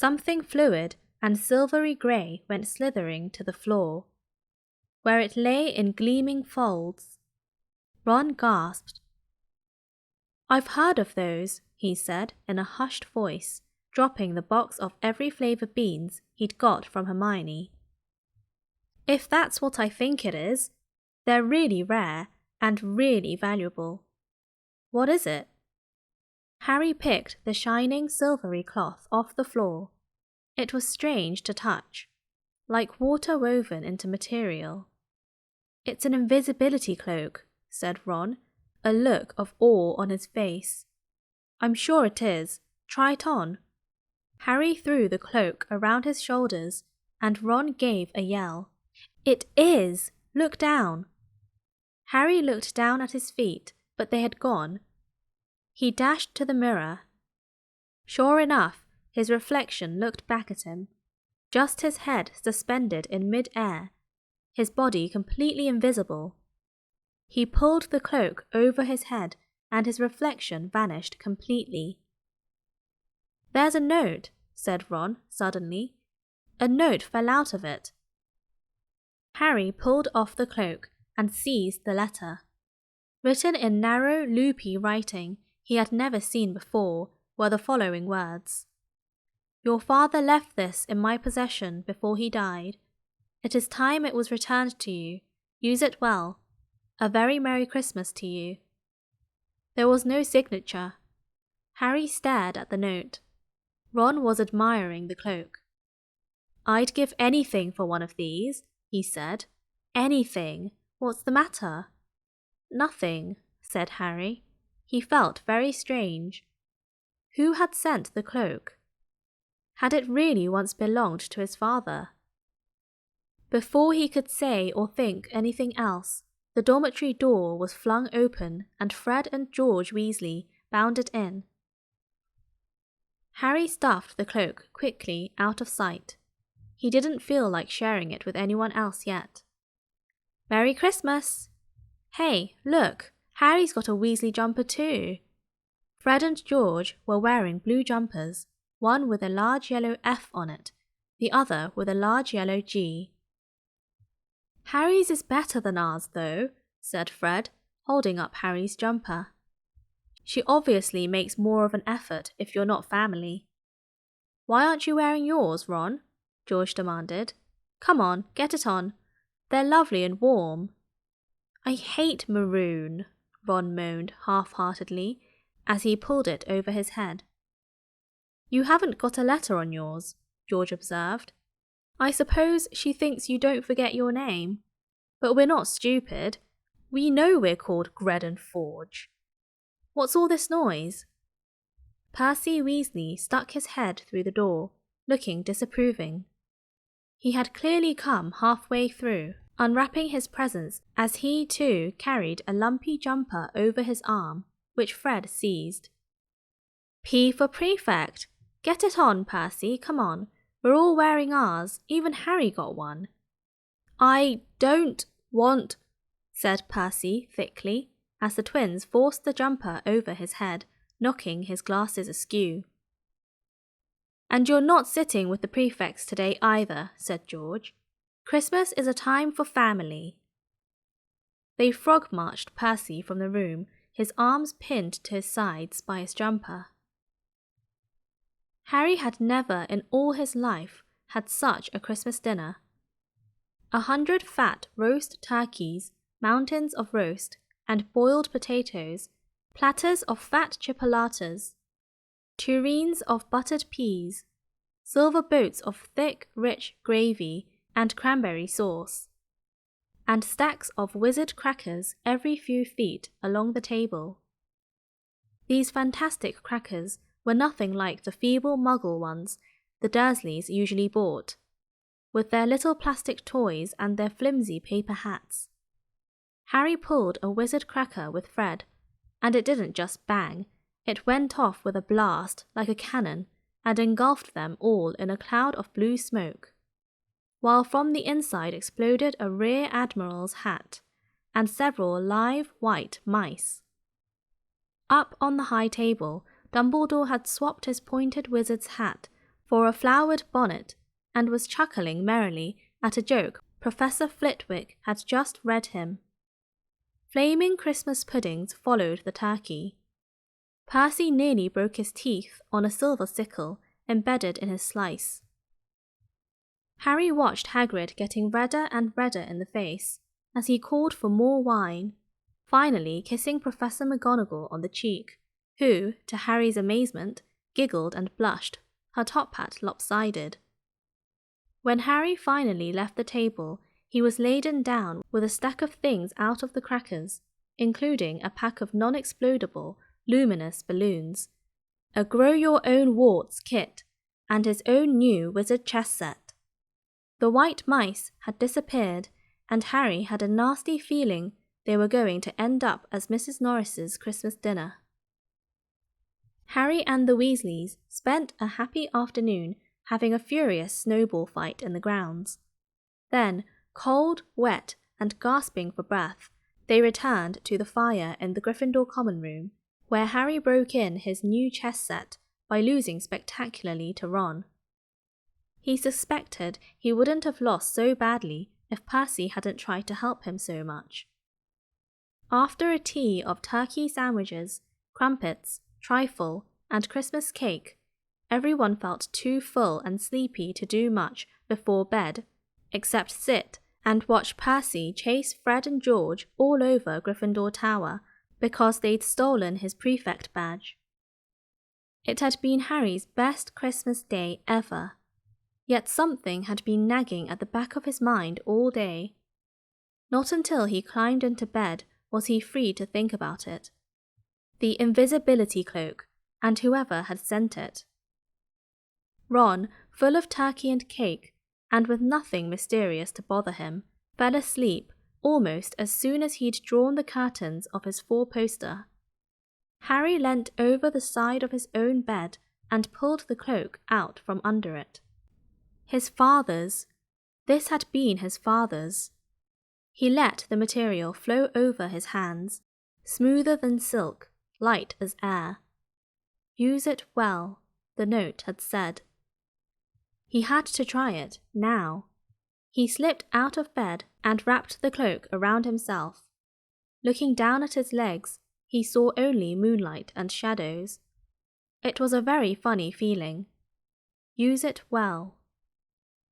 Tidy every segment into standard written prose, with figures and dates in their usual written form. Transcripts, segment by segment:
Something fluid and silvery grey went slithering to the floor, where it lay in gleaming folds. Ron gasped. "I've heard of those," he said in a hushed voice, dropping the box of every flavour beans he'd got from Hermione. "If that's what I think it is, they're really rare and really valuable. What is it?" Harry picked the shining silvery cloth off the floor. It was strange to touch, like water woven into material. "It's an invisibility cloak," said Ron, a look of awe on his face. "I'm sure it is. Try it on." Harry threw the cloak around his shoulders, and Ron gave a yell. "It is! Look down!" Harry looked down at his feet, but they had gone. He dashed to the mirror. Sure enough, his reflection looked back at him, just his head suspended in mid-air, his body completely invisible. He pulled the cloak over his head, and his reflection vanished completely. "There's a note," said Ron suddenly. "A note fell out of it." Harry pulled off the cloak and seized the letter. Written in narrow, loopy writing he had never seen before were the following words: "Your father left this in my possession before he died. It is time it was returned to you. Use it well. A very Merry Christmas to you." There was no signature. Harry stared at the note. Ron was admiring the cloak. "I'd give anything for one of these," he said. "Anything. What's the matter?" "Nothing," said Harry. He felt very strange. Who had sent the cloak? Had it really once belonged to his father? Before he could say or think anything else, the dormitory door was flung open and Fred and George Weasley bounded in. Harry stuffed the cloak quickly out of sight. He didn't feel like sharing it with anyone else yet. "Merry Christmas!" "Hey, look, Harry's got a Weasley jumper too." Fred and George were wearing blue jumpers, one with a large yellow F on it, the other with a large yellow G. "Harry's is better than ours, though," said Fred, holding up Harry's jumper. "She obviously makes more of an effort if you're not family." "Why aren't you wearing yours, Ron?" George demanded. "Come on, get it on. They're lovely and warm." "I hate maroon," Ron moaned half-heartedly as he pulled it over his head. "You haven't got a letter on yours," George observed. "I suppose she thinks you don't forget your name. But we're not stupid. We know we're called Gred and Forge. What's all this noise?" Percy Weasley stuck his head through the door, looking disapproving. He had clearly come halfway through, unwrapping his presents as he too carried a lumpy jumper over his arm, which Fred seized. "P for prefect! Get it on, Percy, come on. We're all wearing ours, even Harry got one." "I don't want," said Percy thickly, as the twins forced the jumper over his head, knocking his glasses askew. "And you're not sitting with the prefects today either," said George. "Christmas is a time for family." They frog-marched Percy from the room, his arms pinned to his sides by his jumper. Harry had never in all his life had such a Christmas dinner. 100 fat roast turkeys, mountains of roast and boiled potatoes, platters of fat chipolatas, tureens of buttered peas, silver boats of thick, rich gravy and cranberry sauce, and stacks of wizard crackers every few feet along the table. These fantastic crackers were nothing like the feeble muggle ones the Dursleys usually bought, with their little plastic toys and their flimsy paper hats. Harry pulled a wizard cracker with Fred, and it didn't just bang, it went off with a blast like a cannon and engulfed them all in a cloud of blue smoke, while from the inside exploded a rear admiral's hat and several live white mice. Up on the high table, Dumbledore had swapped his pointed wizard's hat for a flowered bonnet and was chuckling merrily at a joke Professor Flitwick had just read him. Flaming Christmas puddings followed the turkey. Percy nearly broke his teeth on a silver sickle embedded in his slice. Harry watched Hagrid getting redder and redder in the face as he called for more wine, finally kissing Professor McGonagall on the cheek, who, to Harry's amazement, giggled and blushed, her top hat lopsided. When Harry finally left the table, he was laden down with a stack of things out of the crackers, including a pack of non-explodable, luminous balloons, a grow-your-own-warts kit, and his own new wizard chess set. The white mice had disappeared, and Harry had a nasty feeling they were going to end up as Mrs. Norris's Christmas dinner. Harry and the Weasleys spent a happy afternoon having a furious snowball fight in the grounds. Then, cold, wet, and gasping for breath, they returned to the fire in the Gryffindor common room, where Harry broke in his new chess set by losing spectacularly to Ron. He suspected he wouldn't have lost so badly if Percy hadn't tried to help him so much. After a tea of turkey sandwiches, crumpets, trifle, and Christmas cake, everyone felt too full and sleepy to do much before bed, except sit and watch Percy chase Fred and George all over Gryffindor Tower because they'd stolen his prefect badge. It had been Harry's best Christmas day ever, yet something had been nagging at the back of his mind all day. Not until he climbed into bed was he free to think about it. The invisibility cloak, and whoever had sent it. Ron, full of turkey and cake, and with nothing mysterious to bother him, fell asleep almost as soon as he'd drawn the curtains of his four-poster. Harry leant over the side of his own bed and pulled the cloak out from under it. His father's. This had been his father's. He let the material flow over his hands, smoother than silk, light as air. Use it well, the note had said. He had to try it, now. He slipped out of bed and wrapped the cloak around himself. Looking down at his legs, he saw only moonlight and shadows. It was a very funny feeling. Use it well.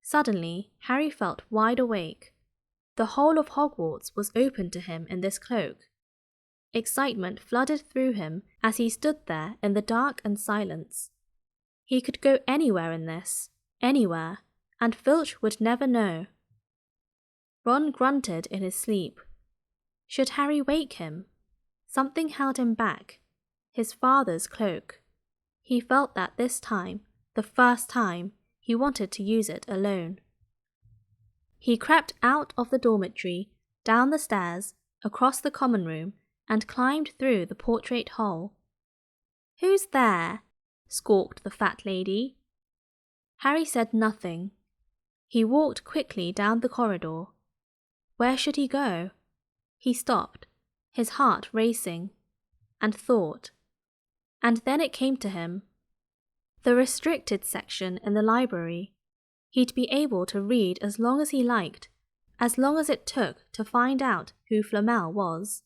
Suddenly, Harry felt wide awake. The whole of Hogwarts was open to him in this cloak. Excitement flooded through him as he stood there in the dark and silence. He could go anywhere in this, anywhere, and Filch would never know. Ron grunted in his sleep. Should Harry wake him? Something held him back. His father's cloak. He felt that this time, the first time, he wanted to use it alone. He crept out of the dormitory, down the stairs, across the common room, and climbed through the portrait hole. "Who's there?" squawked the fat lady. Harry said nothing. He walked quickly down the corridor. Where should he go? He stopped, his heart racing, and thought. And then it came to him. The restricted section in the library. He'd be able to read as long as he liked, as long as it took to find out who Flamel was.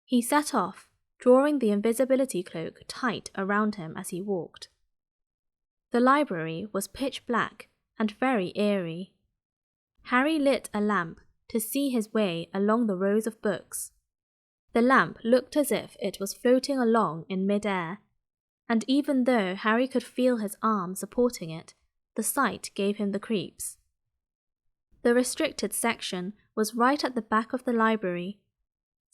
He set off, drawing the invisibility cloak tight around him as he walked. The library was pitch black and very eerie. Harry lit a lamp to see his way along the rows of books. The lamp looked as if it was floating along in mid-air, and even though Harry could feel his arm supporting it, the sight gave him the creeps. The restricted section was right at the back of the library.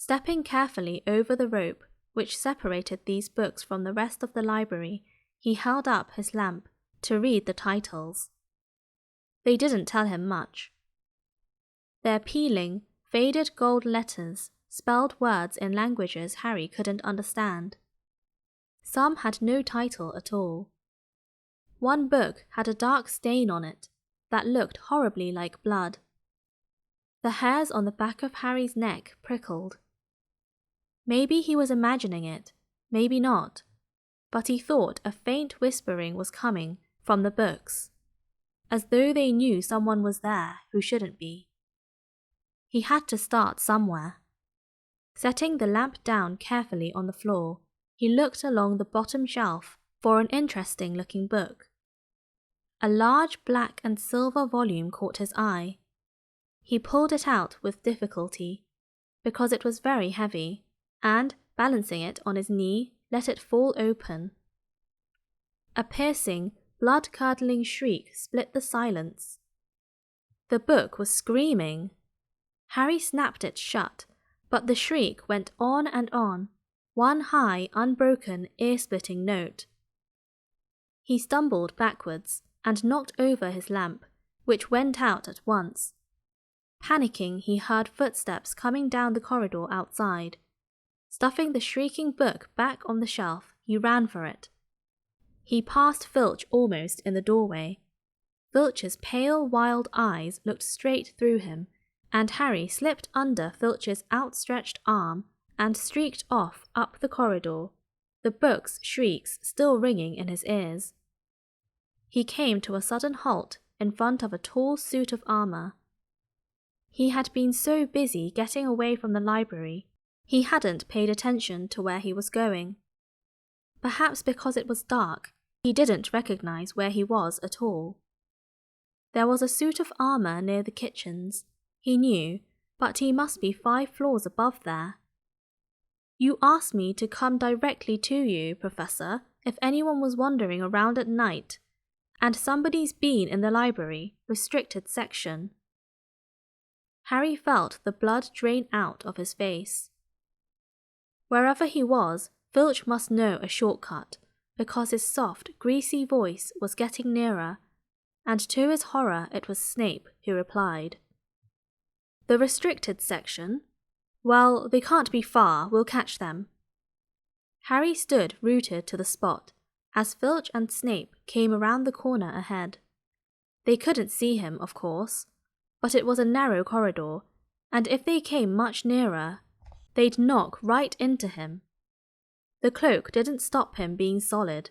Stepping carefully over the rope which separated these books from the rest of the library, he held up his lamp to read the titles. They didn't tell him much. Their peeling, faded gold letters spelled words in languages Harry couldn't understand. Some had no title at all. One book had a dark stain on it that looked horribly like blood. The hairs on the back of Harry's neck prickled. Maybe he was imagining it, maybe not, but he thought a faint whispering was coming from the books, as though they knew someone was there who shouldn't be. He had to start somewhere. Setting the lamp down carefully on the floor, he looked along the bottom shelf for an interesting-looking book. A large black and silver volume caught his eye. He pulled it out with difficulty, because it was very heavy, and, balancing it on his knee, let it fall open. A piercing, blood-curdling shriek split the silence. The book was screaming. Harry snapped it shut, but the shriek went on and on, one high, unbroken, ear-splitting note. He stumbled backwards and knocked over his lamp, which went out at once. Panicking, he heard footsteps coming down the corridor outside. Stuffing the shrieking book back on the shelf, he ran for it. He passed Filch almost in the doorway. Filch's pale, wild eyes looked straight through him, and Harry slipped under Filch's outstretched arm and streaked off up the corridor, the book's shrieks still ringing in his ears. He came to a sudden halt in front of a tall suit of armour. He had been so busy getting away from the library, he hadn't paid attention to where he was going. Perhaps because it was dark, he didn't recognize where he was at all. There was a suit of armour near the kitchens, he knew, but he must be 5 floors above there. You asked me to come directly to you, Professor, if anyone was wandering around at night, and somebody's been in the library, restricted section. Harry felt the blood drain out of his face. Wherever he was, Filch must know a shortcut, because his soft, greasy voice was getting nearer, and to his horror it was Snape who replied. The restricted section? Well, they can't be far, we'll catch them. Harry stood rooted to the spot, as Filch and Snape came around the corner ahead. They couldn't see him, of course, but it was a narrow corridor, and if they came much nearer, they'd knock right into him. The cloak didn't stop him being solid.